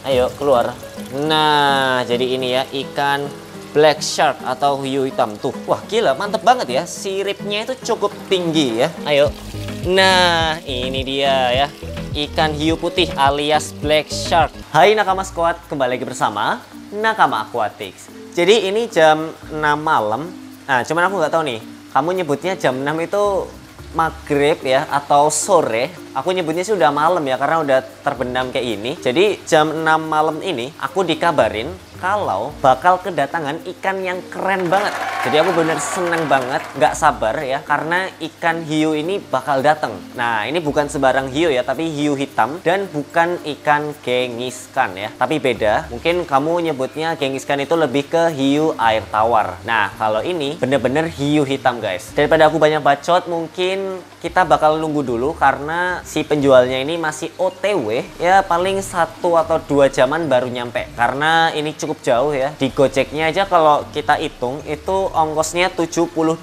Ayo keluar. Nah, jadi ini ya ikan black shark atau hiu hitam tuh. Wah, gila, mantep banget ya. Siripnya itu cukup tinggi ya. Ayo. Nah, ini dia ya. Ikan hiu putih alias black shark. Hai Nakama Squad, kembali lagi bersama Nakama Aquatics. Jadi ini jam 6 malam. Nah, cuman aku nggak tahu nih. Kamu nyebutnya jam 6 itu maghrib ya atau sore. Aku nyebutnya sih udah malam ya karena udah terbenam kayak ini. Jadi jam 6 malam ini aku dikabarin kalau bakal kedatangan ikan yang keren banget. Jadi aku bener seneng banget, nggak sabar ya karena ikan hiu ini bakal datang. Nah, ini bukan sembarang hiu ya, tapi hiu hitam dan bukan ikan gengiskan ya. Tapi beda, mungkin kamu nyebutnya gengiskan itu lebih ke hiu air tawar. Nah, kalau ini bener-bener hiu hitam guys. Daripada aku banyak bacot, mungkin kita bakal nunggu dulu karena si penjualnya ini masih OTW ya, paling 1 atau 2 jaman baru nyampe karena ini cukup jauh ya. Di Gojeknya aja kalau kita hitung itu ongkosnya 72.000.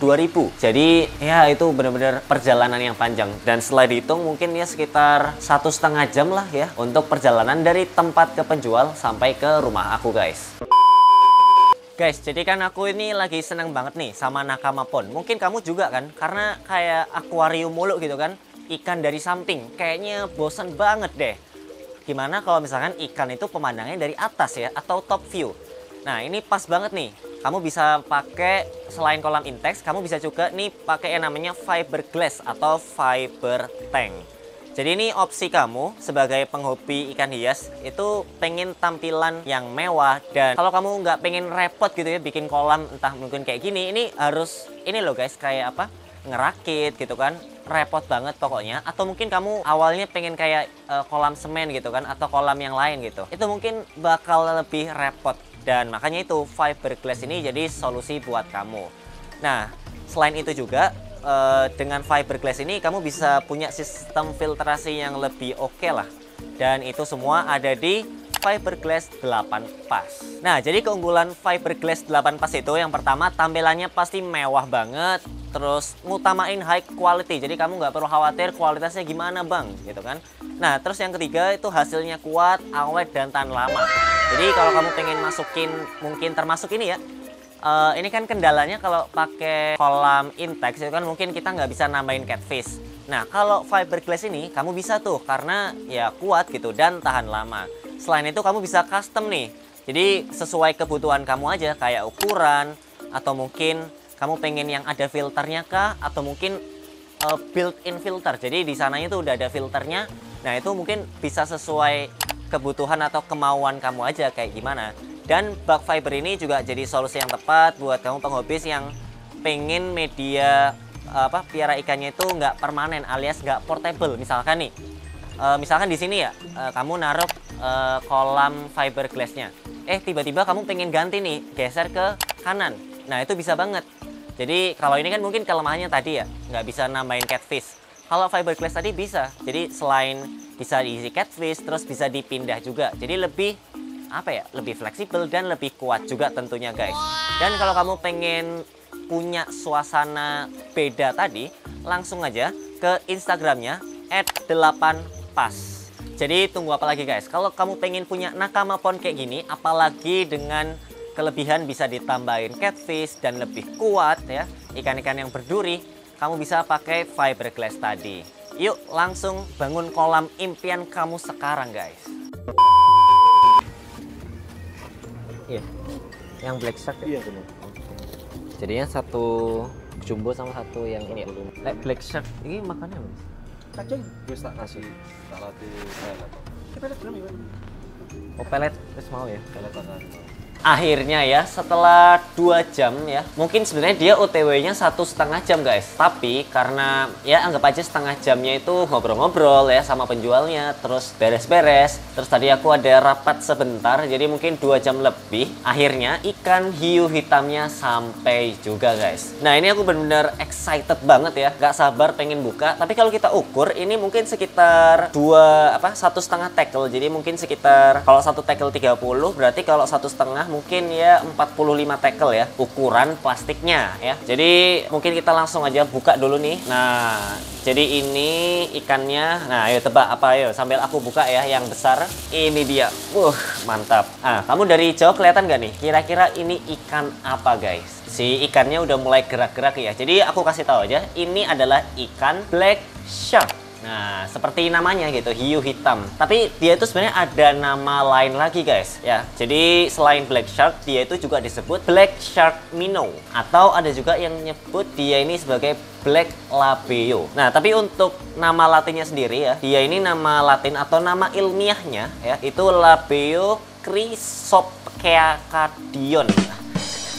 Jadi ya itu benar-benar perjalanan yang panjang dan setelah dihitung mungkin ya sekitar 1,5 jam lah ya untuk perjalanan dari tempat ke penjual sampai ke rumah aku guys. Guys, jadi kan aku ini lagi seneng banget nih sama Nakama Pond. Mungkin kamu juga kan, karena kayak akuarium mulu gitu kan, ikan dari samping. Kayaknya bosen banget deh. Gimana kalau misalkan ikan itu pemandangnya dari atas ya, atau top view. Nah, ini pas banget nih. Kamu bisa pakai, selain kolam Intex, kamu bisa juga nih pakai yang namanya fiberglass atau fiber tank. Jadi ini opsi kamu sebagai penghobi ikan hias itu pengen tampilan yang mewah, dan kalau kamu nggak pengen repot gitu ya bikin kolam entah mungkin kayak gini, ini harus ini loh guys, kayak apa, ngerakit gitu kan, repot banget pokoknya. Atau mungkin kamu awalnya pengen kayak kolam semen gitu kan, atau kolam yang lain gitu, itu mungkin bakal lebih repot, dan makanya itu fiberglass ini jadi solusi buat kamu. Nah, selain itu juga dengan fiberglass ini kamu bisa punya sistem filtrasi yang lebih oke lah, dan itu semua ada di fiberglass 8 pas. Nah, jadi keunggulan fiberglass 8 pas itu yang pertama, tampilannya pasti mewah banget, terus ngutamain high quality, jadi kamu nggak perlu khawatir kualitasnya gimana bang gitu kan. Nah, terus yang ketiga itu hasilnya kuat, awet, dan tahan lama. Jadi kalau kamu pengen masukin, mungkin termasuk ini ya, ini kan kendalanya kalau pakai kolam Intex itu kan mungkin kita nggak bisa nambahin catfish. Nah, kalau fiberglass ini kamu bisa tuh karena ya kuat gitu dan tahan lama. Selain itu kamu bisa custom nih. Jadi sesuai kebutuhan kamu aja, kayak ukuran, atau mungkin kamu pengen yang ada filternya kah, atau mungkin built-in filter. Jadi di sananya tuh udah ada filternya. Nah, itu mungkin bisa sesuai kebutuhan atau kemauan kamu aja kayak gimana. Dan bug fiber ini juga jadi solusi yang tepat buat kamu penghobis yang pengen media piara ikannya itu nggak permanen alias nggak portable. Misalkan nih, misalkan di sini ya, kamu naruh kolam fiberglassnya. Tiba-tiba kamu pengen ganti nih, geser ke kanan. Nah, itu bisa banget. Jadi kalau ini kan mungkin kelemahannya tadi ya, nggak bisa nambahin catfish. Kalau fiberglass tadi bisa. Jadi selain bisa diisi catfish, terus bisa dipindah juga. Jadi lebih lebih fleksibel dan lebih kuat juga tentunya guys. Dan kalau kamu pengen punya suasana beda tadi, langsung aja ke Instagramnya @8pas. Jadi tunggu apa lagi guys? Kalau kamu pengen punya Nakama Pond kayak gini, apalagi dengan kelebihan bisa ditambahin catfish dan lebih kuat ya, ikan-ikan yang berduri, kamu bisa pakai fiberglass tadi. Yuk langsung bangun kolam impian kamu sekarang guys. Iya, yang black shark ya? Iya benar. Jadinya satu jumbo sama satu yang ini ya? Black shark, ini makannya apa? Kacang, bisa tak kasih, tak latih pelet. Pelet berapa ya? Oh, pelet, terus mau ya? Pelet tangan. Akhirnya ya, setelah 2 jam ya, mungkin sebenarnya dia OTW-nya 1,5 jam guys. Tapi karena ya anggap aja setengah jamnya itu ngobrol-ngobrol ya sama penjualnya, terus beres-beres. Terus tadi aku ada rapat sebentar, jadi mungkin 2 jam lebih. Akhirnya ikan hiu hitamnya sampai juga guys. Nah, ini aku benar-benar excited banget ya, gak sabar pengen buka. Tapi kalau kita ukur, ini mungkin sekitar 1,5 tackle. Jadi mungkin sekitar, kalau 1 tackle 30, berarti kalau 1,5 mungkin ya 45 tackle ya ukuran plastiknya ya. Jadi mungkin kita langsung aja buka dulu nih. Nah, jadi ini ikannya. Nah, ayo tebak apa, ayo sambil aku buka ya yang besar. Ini dia. Mantap. Ah, kamu dari jauh kelihatan nggak nih? Kira-kira ini ikan apa, guys? Si ikannya udah mulai gerak-gerak ya. Jadi aku kasih tahu aja, ini adalah ikan black shark. Nah, seperti namanya gitu, hiu hitam. Tapi dia itu sebenarnya ada nama lain lagi, guys. Ya, jadi selain black shark, dia itu juga disebut black shark minnow. Atau ada juga yang nyebut dia ini sebagai black labeo. Nah, tapi untuk nama latinnya sendiri ya, dia ini nama latin atau nama ilmiahnya ya, itu Labeo chrysopecadion.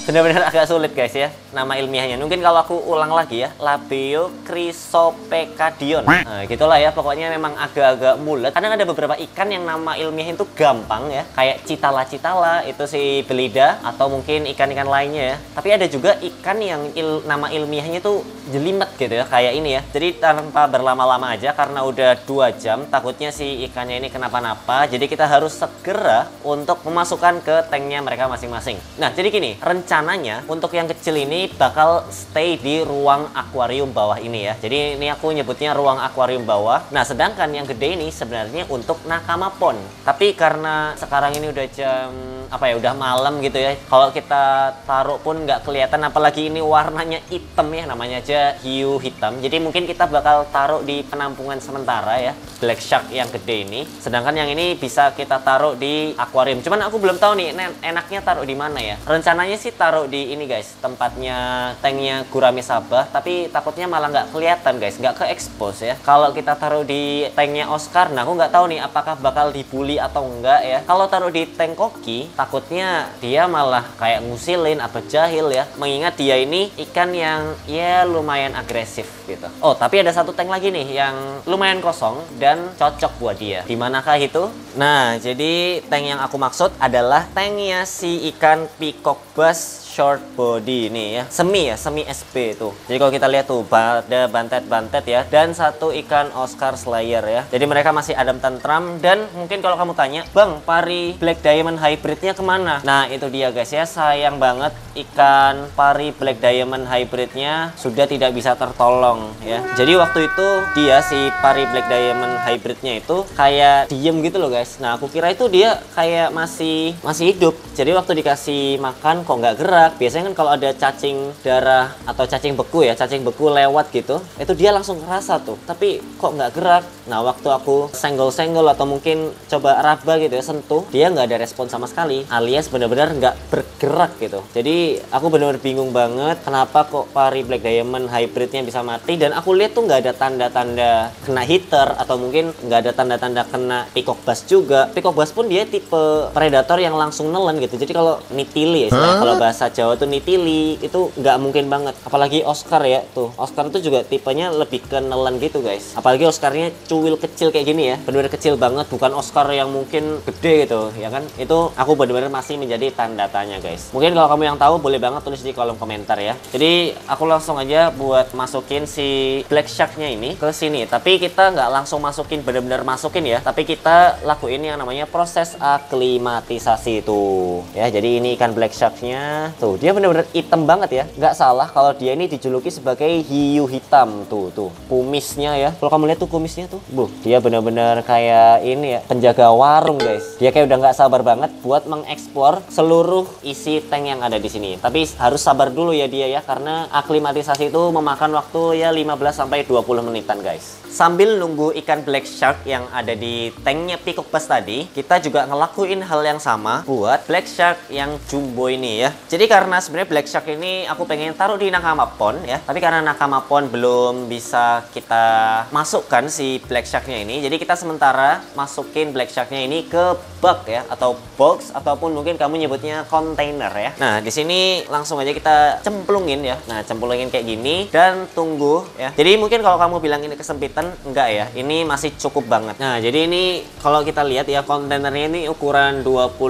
Benar-benar agak sulit, guys ya, nama ilmiahnya. Mungkin kalau aku ulang lagi ya, Labeo chrysopecadion. Nah, gitulah ya, pokoknya memang agak-agak mulet. Kadang ada beberapa ikan yang nama ilmiah itu gampang ya, kayak citala-citala, itu si belida, atau mungkin ikan-ikan lainnya ya. Tapi ada juga ikan yang nama ilmiahnya tuh jelimet gitu ya, kayak ini ya. Jadi tanpa berlama-lama aja, karena udah 2 jam, takutnya si ikannya ini kenapa-napa. Jadi kita harus segera untuk memasukkan ke tanknya mereka masing-masing. Nah, jadi gini, rencananya untuk yang kecil ini bakal stay di ruang akuarium bawah ini ya. Jadi ini aku nyebutnya ruang akuarium bawah. Nah, sedangkan yang gede ini sebenarnya untuk nakama pond. Tapi karena sekarang ini udah jam udah malam gitu ya. Kalau kita taruh pun nggak kelihatan, apalagi ini warnanya hitam ya, namanya aja hiu hitam. Jadi mungkin kita bakal taruh di penampungan sementara ya, black shark yang gede ini. Sedangkan yang ini bisa kita taruh di akuarium. Cuman aku belum tahu nih enaknya taruh di mana ya. Rencananya sih taruh di ini, guys, tempatnya tanknya gurame Sabah, tapi takutnya malah nggak kelihatan, guys, nggak ke expose ya. Kalau kita taruh di tanknya Oscar, nah aku nggak tahu nih apakah bakal dibully atau enggak ya. Kalau taruh di tank koki, takutnya dia malah kayak ngusilin atau jahil ya, mengingat dia ini ikan yang ya lumayan agresif gitu. Oh, tapi ada satu tank lagi nih yang lumayan kosong dan cocok buat dia. Di manakah itu? Nah, jadi tank yang aku maksud adalah tanknya si ikan peacock bass short body ini ya, semi SP tuh. Jadi kalau kita lihat tuh ada bantet-bantet ya, dan satu ikan Oscar Slayer ya. Jadi mereka masih adem tentram. Dan mungkin kalau kamu tanya, Bang, pari Black Diamond hybridnya kemana? Nah, itu dia, guys ya, sayang banget ikan pari Black Diamond hybridnya sudah tidak bisa tertolong ya. Jadi waktu itu dia si pari Black Diamond hybridnya itu kayak diem gitu loh, guys. Nah, aku kira itu dia kayak masih hidup. Jadi waktu dikasih makan kok nggak gerak. Biasanya kan kalau ada cacing darah atau cacing beku ya, cacing beku lewat gitu, itu dia langsung ngerasa tuh, tapi kok nggak gerak. Nah, waktu aku senggol-senggol atau mungkin coba raba gitu ya, sentuh, dia nggak ada respon sama sekali, alias benar-benar nggak bergerak gitu. Jadi aku benar-benar bingung banget kenapa kok pari Black Diamond hybridnya bisa mati. Dan aku lihat tuh nggak ada tanda-tanda kena heater atau mungkin nggak ada tanda-tanda kena peacock bass juga. Peacock bass pun dia tipe predator yang langsung nelen gitu. Jadi kalau nitili ya, kalau bahasa Jawa tuh nitili, itu nggak mungkin banget. Apalagi Oscar ya, tuh Oscar tuh juga tipenya lebih ke nelen gitu, guys. Apalagi Oscarnya cuwil kecil kayak gini ya, benar-benar kecil banget, bukan Oscar yang mungkin gede gitu ya kan. Itu aku benar-benar masih menjadi tanda tanya, guys. Mungkin kalau kamu yang tahu boleh banget tulis di kolom komentar ya. Jadi aku langsung aja buat masukin si black sharknya ini ke sini. Tapi kita nggak langsung masukin, benar-benar masukin ya, tapi kita lakuin yang namanya proses aklimatisasi tuh ya. Jadi ini ikan black sharknya tuh, dia bener-bener hitam banget ya. Nggak salah kalau dia ini dijuluki sebagai hiu hitam. Tuh kumisnya ya, kalau kamu lihat tuh kumisnya tuh, dia bener-bener kayak ini ya, penjaga warung, guys. Dia kayak udah nggak sabar banget buat mengeksplor seluruh isi tank yang ada di sini. Tapi harus sabar dulu ya dia ya, karena aklimatisasi itu memakan waktu ya 15-20 menitan, guys. Sambil nunggu ikan black shark yang ada di tanknya peacock bass tadi, kita juga ngelakuin hal yang sama buat black shark yang jumbo ini ya. Jadi karena sebenarnya black shark ini aku pengen taruh di nakama pond ya, tapi karena nakama pond belum bisa kita masukkan si black sharknya ini, jadi kita sementara masukin black sharknya ini ke bag ya, atau box, ataupun mungkin kamu nyebutnya container ya. Nah, di sini langsung aja kita cemplungin ya. Nah, cemplungin kayak gini dan tunggu ya. Jadi mungkin kalau kamu bilang ini kesempitan, enggak ya, ini masih cukup banget. Nah, jadi ini kalau kita lihat ya, kontainernya ini ukuran 60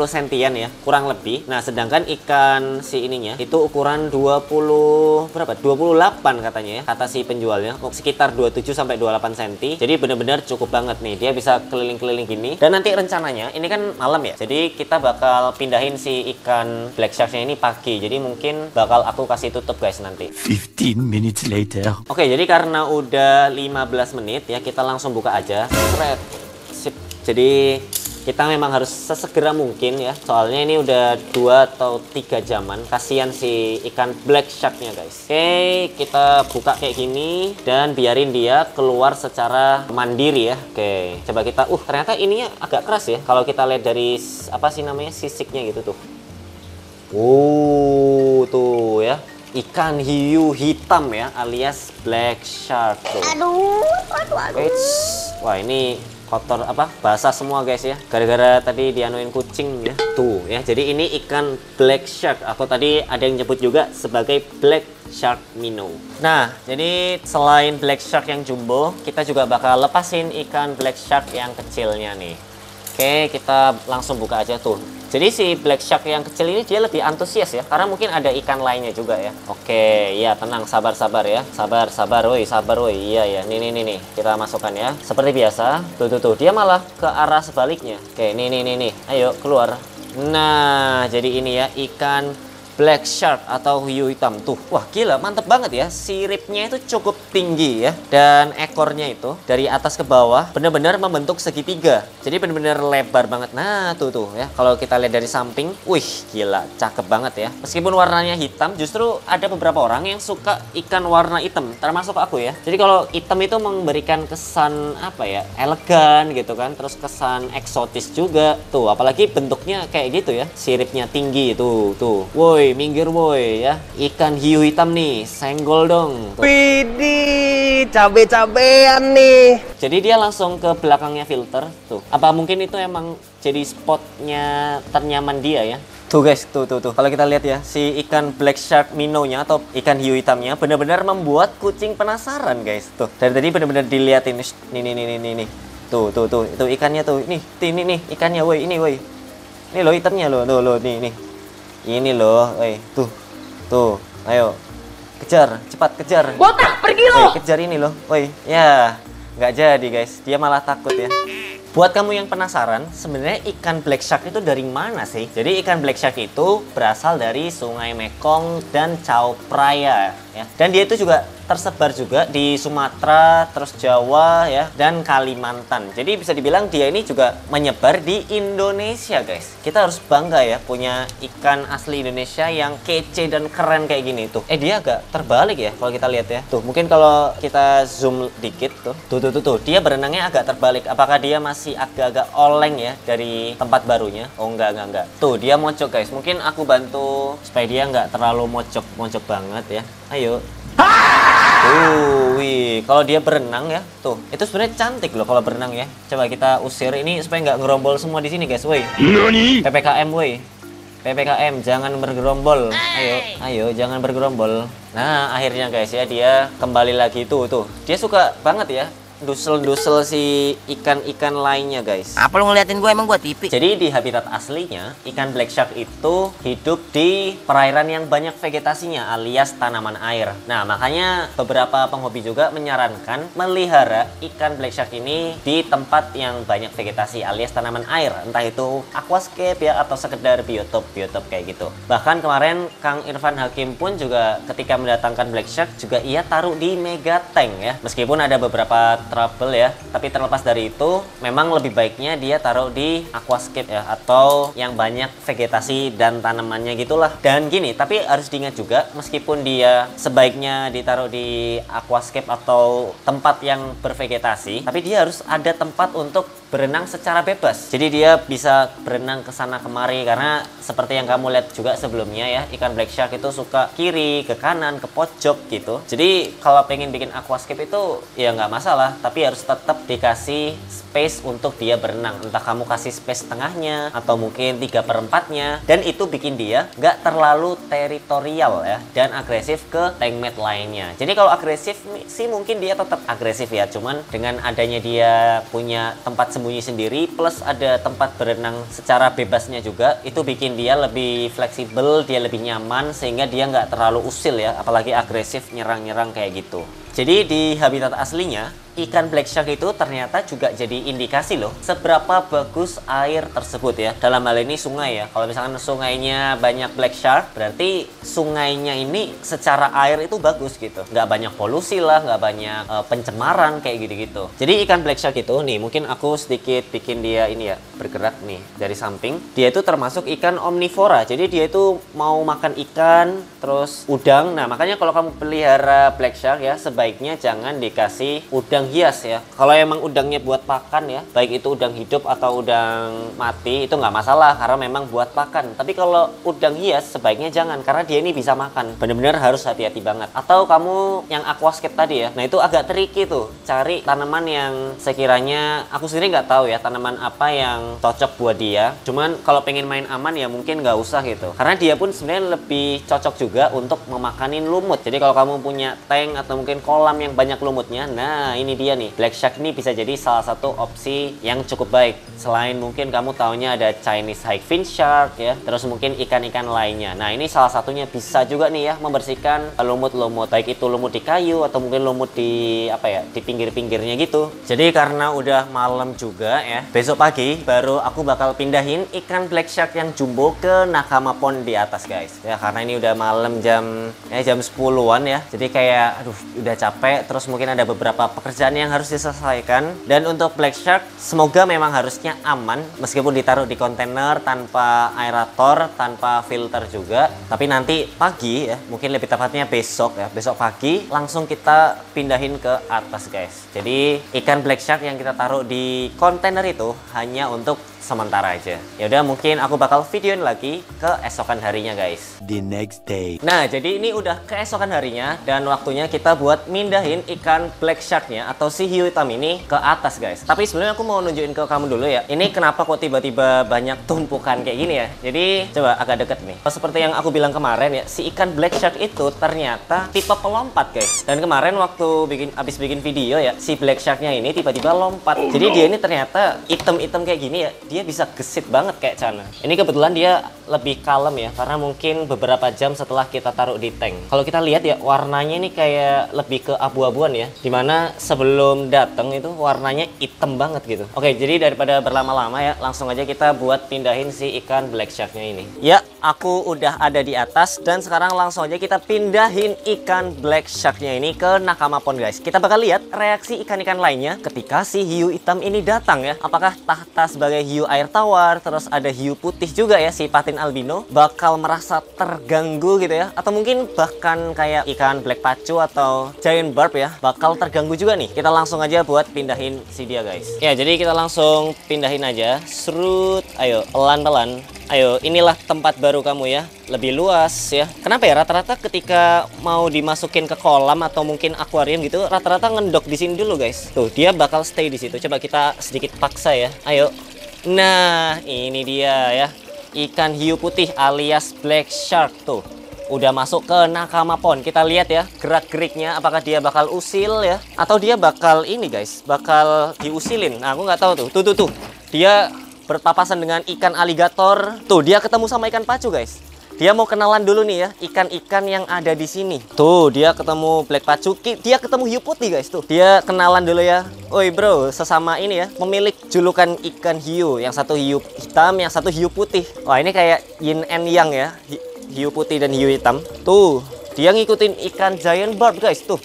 cm sekian ya, kurang lebih. Nah, sedangkan ikan si ininya itu ukuran 20 berapa? 28 katanya ya, kata si penjualnya. Sekitar 27 sampai 28 cm. Jadi bener-bener cukup banget nih. Dia bisa keliling-keliling gini. Dan nanti rencananya ini kan malam ya. Jadi kita bakal pindahin si ikan black sharknya ini pagi. Jadi mungkin bakal aku kasih tutup guys nanti. 15 minutes later. Oke, jadi karena udah 15 menit ya, kita langsung buka aja. Seret. Sip. Jadi kita memang harus sesegera mungkin ya, soalnya ini udah 2 atau 3 jaman. Kasihan si ikan black sharknya guys. Oke, kita buka kayak gini dan biarin dia keluar secara mandiri ya. Oke, coba kita, ternyata ininya agak keras ya kalau kita lihat dari apa sih namanya, sisiknya gitu tuh. Tuh ya, ikan hiu hitam ya, alias black shark tuh. Aduh. Wah, ini kotor basah semua guys ya, gara-gara tadi dianuin kucing ya. Tuh ya, jadi ini ikan black shark atau tadi ada yang nyebut juga sebagai black shark minnow. Nah, jadi selain black shark yang jumbo, kita juga bakal lepasin ikan black shark yang kecilnya nih. Oke, kita langsung buka aja tuh. Jadi si black shark yang kecil ini dia lebih antusias ya, karena mungkin ada ikan lainnya juga ya. Oke, ya tenang, sabar ya. Sabar, woi, Iya ya. Nih. Kita masukkan ya. Seperti biasa. Tuh. Dia malah ke arah sebaliknya. Oke, nih. Ayo keluar. Nah, jadi ini ya ikan black shark atau hiu hitam tuh. Wah, gila, mantep banget ya. Siripnya itu cukup tinggi ya, dan ekornya itu dari atas ke bawah benar-benar membentuk segitiga. Jadi benar-benar lebar banget. Nah, tuh ya. Kalau kita lihat dari samping, wih, gila, cakep banget ya. Meskipun warnanya hitam, justru ada beberapa orang yang suka ikan warna hitam, termasuk aku ya. Jadi kalau hitam itu memberikan kesan elegan gitu kan, terus kesan eksotis juga. Tuh, apalagi bentuknya kayak gitu ya. Siripnya tinggi tuh. Woi, minggir woi ya. Ikan hiu hitam nih, senggol dong. Widih, cabe-cabean nih. Jadi dia langsung ke belakangnya filter tuh. Apa mungkin itu emang jadi spotnya ternyaman dia ya? Tuh guys, tuh. Kalau kita lihat ya, si ikan black shark minnow-nya atau ikan hiu hitamnya benar-benar membuat kucing penasaran guys. Tuh, dari tadi benar-benar diliatin. Nih. Tuh, itu ikannya tuh. Nih ikannya woi, ini woi. Ini loh itemnya loh, nih. Ini loh, woi, tuh, ayo, cepat kejar. Botak, pergi lo. Kejar ini loh, woi, ya, nggak jadi guys, dia malah takut ya. Buat kamu yang penasaran, sebenarnya ikan black shark itu dari mana sih? Jadi ikan black shark itu berasal dari Sungai Mekong dan Chao Phraya ya. Dan dia itu juga tersebar juga di Sumatera, terus Jawa ya, dan Kalimantan. Jadi bisa dibilang dia ini juga menyebar di Indonesia guys. Kita harus bangga ya punya ikan asli Indonesia yang kece dan keren kayak gini tuh. Dia agak terbalik ya kalau kita lihat ya. Tuh, mungkin kalau kita zoom dikit tuh. Tuh. Dia berenangnya agak terbalik. Apakah dia masih agak-agak oleng ya dari tempat barunya? Oh, enggak. Tuh, dia mocok guys. Mungkin aku bantu supaya dia nggak terlalu mocok banget ya. Ayo. Wih, kalau dia berenang ya, tuh, itu sebenarnya cantik loh kalau berenang ya. Coba kita usir ini supaya nggak ngerombol semua di sini guys, woi. PPKM, woi. PPKM, jangan bergerombol. Ayo, jangan bergerombol. Nah, akhirnya guys ya, dia kembali lagi tuh. Dia suka banget ya dusel-dusel si ikan-ikan lainnya guys. Apa lu ngeliatin gue, emang gue tipi? Jadi di habitat aslinya, ikan black shark itu hidup di perairan yang banyak vegetasinya alias tanaman air. Nah, makanya beberapa penghobi juga menyarankan melihara ikan black shark ini di tempat yang banyak vegetasi alias tanaman air. Entah itu aquascape ya atau sekedar biotop kayak gitu. Bahkan kemarin Kang Irfan Hakim pun juga ketika mendatangkan black shark juga ia taruh di mega tank ya. Meskipun ada beberapa trouble ya, tapi terlepas dari itu memang lebih baiknya dia taruh di aquascape ya, atau yang banyak vegetasi dan tanamannya gitulah. Dan gini, tapi harus diingat juga meskipun dia sebaiknya ditaruh di aquascape atau tempat yang bervegetasi, tapi dia harus ada tempat untuk berenang secara bebas. Jadi dia bisa berenang ke sana kemari, karena seperti yang kamu lihat juga sebelumnya ya, ikan black shark itu suka kiri, ke kanan, ke pojok gitu. Jadi kalau pengen bikin aquascape itu ya nggak masalah, tapi harus tetap dikasih space untuk dia berenang. Entah kamu kasih space tengahnya atau mungkin 3/4-nya, dan itu bikin dia nggak terlalu teritorial ya dan agresif ke tankmate lainnya. Jadi kalau agresif sih mungkin dia tetap agresif ya, cuman dengan adanya dia punya tempat bersembunyi sendiri, plus ada tempat berenang secara bebasnya juga. Itu bikin dia lebih fleksibel, dia lebih nyaman, sehingga dia nggak terlalu usil ya, apalagi agresif nyerang-nyerang kayak gitu. Jadi di habitat aslinya, ikan black shark itu ternyata juga jadi indikasi loh seberapa bagus air tersebut ya. Dalam hal ini sungai ya. Kalau misalkan sungainya banyak black shark, berarti sungainya ini secara air itu bagus gitu. Nggak banyak polusi lah, nggak banyak pencemaran kayak gitu-gitu. Jadi ikan black shark itu nih, mungkin aku sedikit bikin dia ini ya, bergerak nih dari samping. Dia itu termasuk ikan omnivora. Jadi dia itu mau makan ikan, terus udang. Nah makanya kalau kamu pelihara black shark ya, sebaiknya jangan dikasih udang hias ya. Kalau emang udangnya buat pakan ya, baik itu udang hidup atau udang mati, itu nggak masalah karena memang buat pakan. Tapi kalau udang hias sebaiknya jangan, karena dia ini bisa makan. Bener-bener harus hati-hati banget. Atau kamu yang aquascape tadi ya, nah itu agak tricky tuh, cari tanaman yang sekiranya, aku sendiri nggak tahu ya tanaman apa yang cocok buat dia. Cuman kalau pengen main aman ya mungkin nggak usah gitu, karena dia pun sebenarnya lebih cocok juga untuk memakanin lumut. Jadi kalau kamu punya tank atau mungkin kolam yang banyak lumutnya, nah ini dia nih, black shark ini bisa jadi salah satu opsi yang cukup baik. Selain mungkin kamu taunya ada Chinese high fin shark ya, terus mungkin ikan-ikan lainnya. Nah ini salah satunya bisa juga nih ya membersihkan lumut-lumut, baik itu lumut di kayu atau mungkin lumut di apa ya, di pinggir-pinggirnya gitu. Jadi karena udah malam juga ya, besok pagi baru aku bakal pindahin ikan black shark yang jumbo ke Nakama Pond di atas guys ya, karena ini udah malam jam 10-an ya. Jadi kayak aduh udah capek, terus mungkin ada beberapa pekerjaan yang harus diselesaikan. Dan untuk black shark semoga memang harusnya aman meskipun ditaruh di kontainer tanpa aerator, tanpa filter juga. Tapi nanti pagi ya, mungkin lebih tepatnya besok ya, besok pagi langsung kita pindahin ke atas guys. Jadi ikan black shark yang kita taruh di kontainer itu hanya untuk sementara aja. Ya udah, mungkin aku bakal videoin lagi keesokan harinya guys. The next day. Nah, jadi ini udah keesokan harinya dan waktunya kita buat mindahin ikan black sharknya atau si hiu hitam ini ke atas guys. Tapi sebelumnya aku mau nunjukin ke kamu dulu ya, ini kenapa kok tiba-tiba banyak tumpukan kayak gini ya. Jadi coba agak deket nih. Seperti yang aku bilang kemarin ya, si ikan black shark itu ternyata tipe pelompat guys. Dan kemarin waktu abis bikin video ya, si black sharknya ini tiba-tiba lompat. Jadi dia ini ternyata item-item kayak gini ya, dia bisa gesit banget kayak Cana. Ini kebetulan dia lebih kalem ya, karena mungkin beberapa jam setelah kita taruh di tank. Kalau kita lihat ya, warnanya ini kayak lebih ke abu-abuan ya, dimana sebelum datang itu warnanya hitam banget gitu. Oke, jadi daripada berlama-lama ya, langsung aja kita buat pindahin si ikan black sharknya ini. Ya, aku udah ada di atas dan sekarang langsung aja kita pindahin ikan black sharknya ini ke Nakama Pond guys. Kita bakal lihat reaksi ikan-ikan lainnya ketika si hiu hitam ini datang ya. Apakah tahta sebagai hiu air tawar, terus ada hiu putih juga ya, si patin albino, bakal merasa terganggu gitu ya, atau mungkin bahkan kayak ikan black pacu atau giant barb ya, bakal terganggu juga nih. Kita langsung aja buat pindahin si dia guys. Ya, jadi kita langsung pindahin aja. Serut, ayo pelan-pelan. Ayo, inilah tempat baru kamu ya, lebih luas ya. Kenapa ya rata-rata ketika mau dimasukin ke kolam atau mungkin akuarium gitu, rata-rata ngendok di sini dulu guys. Tuh, dia bakal stay di situ. Coba kita sedikit paksa ya. Ayo. Nah, ini dia ya, ikan hiu putih alias black shark tuh. Udah masuk ke Nakama Pond. Kita lihat ya gerak-geriknya, apakah dia bakal usil ya, atau dia bakal ini guys, bakal diusilin. Nah, aku nggak tahu tuh. Tuh. Dia berpapasan dengan ikan aligator. Tuh, dia ketemu sama ikan pacu guys. Dia mau kenalan dulu nih ya, ikan-ikan yang ada di sini. Tuh, dia ketemu black pacu, dia ketemu hiu putih guys tuh. Dia kenalan dulu ya. Oi bro, sesama ini ya, pemilik julukan ikan hiu. Yang satu hiu hitam, yang satu hiu putih. Wah, ini kayak yin and yang ya, hiu putih dan hiu hitam. Tuh, dia ngikutin ikan giant barb guys. Tuh.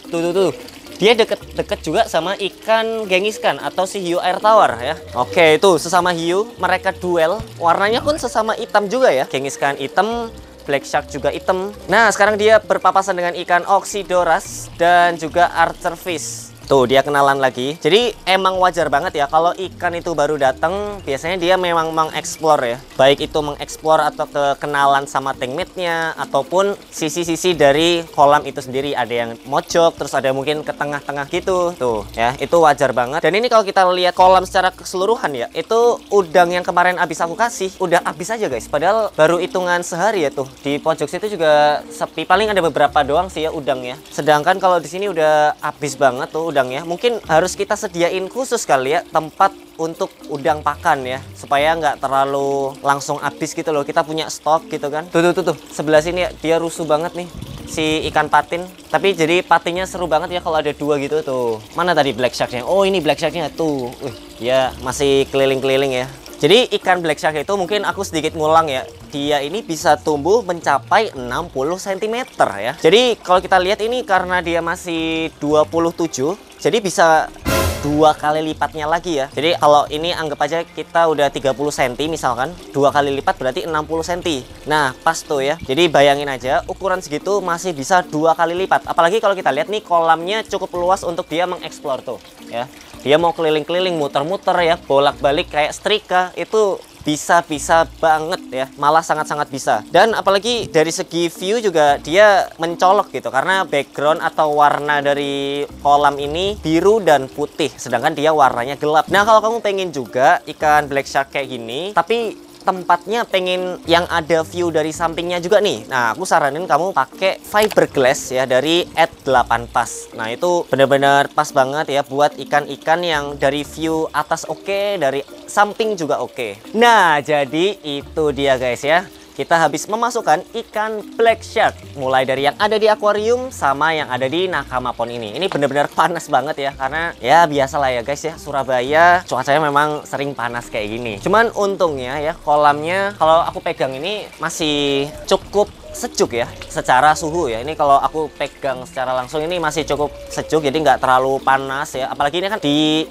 Dia deket juga sama ikan gengiskan atau si hiu air tawar ya. Oke, itu sesama hiu, mereka duel. Warnanya pun sesama hitam juga ya. Gengiskan hitam, black shark juga hitam. Nah, sekarang dia berpapasan dengan ikan oxydoras dan juga archerfish. Tuh, dia kenalan lagi. Jadi emang wajar banget ya kalau ikan itu baru datang, biasanya dia memang mengeksplor ya. Baik itu mengeksplor atau kenalan sama tankmate-nya ataupun sisi-sisi dari kolam itu sendiri. Ada yang mojok, terus ada mungkin ke tengah-tengah gitu. Tuh, ya, itu wajar banget. Dan ini kalau kita lihat kolam secara keseluruhan ya, itu udang yang kemarin habis aku kasih udah habis aja guys. Padahal baru hitungan sehari ya tuh. Di pojok situ juga sepi. Paling ada beberapa doang sih ya udang ya. Sedangkan kalau di sini udah habis banget tuh. udangnya. Mungkin harus kita sediain khusus kali ya tempat untuk udang pakan ya, supaya nggak terlalu langsung habis gitu loh. Kita punya stok gitu kan. Tuh sebelah sini ya, dia rusuh banget nih si ikan patin. Tapi jadi patinnya seru banget ya kalau ada dua gitu tuh. Mana tadi black sharknya? Oh ini black sharknya tuh. Ya masih keliling-keliling ya. Jadi ikan black shark itu mungkin aku sedikit ngulang ya. Dia ini bisa tumbuh mencapai 60 cm ya. Jadi kalau kita lihat ini karena dia masih 27, jadi bisa 2 kali lipatnya lagi ya. Jadi kalau ini anggap aja kita udah 30 cm misalkan, 2 kali lipat berarti 60 cm. Nah pas tuh ya. Jadi bayangin aja ukuran segitu masih bisa 2 kali lipat. Apalagi kalau kita lihat nih kolamnya cukup luas untuk dia mengeksplor tuh ya. Dia mau keliling-keliling, muter-muter ya, bolak-balik kayak setrika, itu bisa banget ya, malah sangat-sangat bisa. Dan apalagi dari segi view juga dia mencolok gitu, karena background atau warna dari kolam ini biru dan putih, sedangkan dia warnanya gelap. Nah kalau kamu pengen juga ikan black shark kayak gini, tapi tempatnya pengen yang ada view dari sampingnya juga nih. Nah, aku saranin kamu pakai fiberglass ya dari @8pas. Nah, itu benar-benar pas banget ya buat ikan-ikan yang dari view atas oke, dari samping juga oke. Nah, jadi itu dia guys ya. Kita habis memasukkan ikan black shark, mulai dari yang ada di akuarium sama yang ada di Nakama Pond ini. Ini bener-bener panas banget ya, karena ya biasalah ya guys ya, Surabaya cuacanya memang sering panas kayak gini. Cuman untungnya ya kolamnya kalau aku pegang ini masih cukup sejuk ya secara suhu ya. Ini kalau aku pegang secara langsung ini masih cukup sejuk, jadi nggak terlalu panas ya. Apalagi ini kan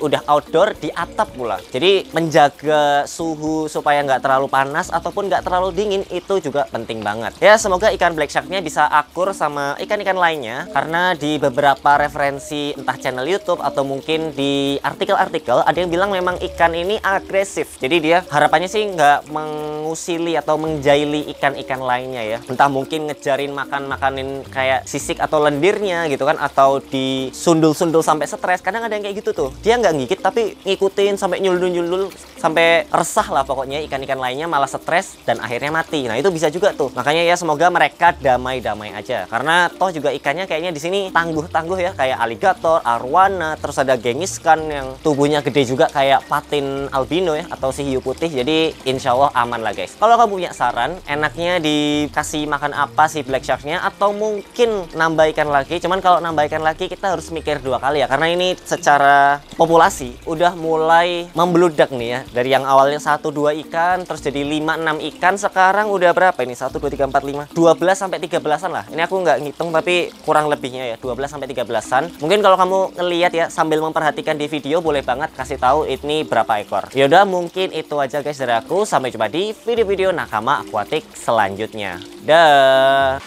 udah outdoor di atap pula, jadi menjaga suhu supaya nggak terlalu panas ataupun nggak terlalu dingin itu juga penting banget ya. Semoga ikan black sharknya bisa akur sama ikan-ikan lainnya, karena di beberapa referensi entah channel YouTube atau mungkin di artikel-artikel ada yang bilang memang ikan ini agresif. Jadi dia harapannya sih nggak mengusili atau menjaili ikan-ikan lainnya ya, entah mungkin ngejarin makanin kayak sisik atau lendirnya gitu kan, atau disundul-sundul sampai stres. Kadang ada yang kayak gitu tuh, dia nggak gigit tapi ngikutin sampai nyuldul-nyuldul sampai resah lah pokoknya. Ikan-ikan lainnya malah stres dan akhirnya mati. Nah itu bisa juga tuh. Makanya ya semoga mereka damai-damai aja, karena toh juga ikannya kayaknya di sini tangguh-tangguh ya, kayak aligator, arwana, terus ada gengiskan yang tubuhnya gede juga kayak patin albino ya, atau si hiu putih. Jadi insya Allah aman lah guys. Kalau kamu punya saran enaknya dikasih makan apa sih black sharknya, atau mungkin nambah ikan lagi. Cuman kalau nambah ikan lagi kita harus mikir 2 kali ya, karena ini secara populasi udah mulai membludak nih ya. Dari yang awalnya 1-2 ikan terus jadi 5-6 ikan, sekarang udah berapa ini? 1, 2, 3, 4, 5 12 sampai 13-an lah. Ini aku nggak ngitung tapi kurang lebihnya ya 12 sampai 13-an. Mungkin kalau kamu ngelihat ya sambil memperhatikan di video, boleh banget kasih tahu ini berapa ekor. Yaudah mungkin itu aja guys dari aku. Sampai jumpa di video-video Nakama Aquatic selanjutnya. Dah.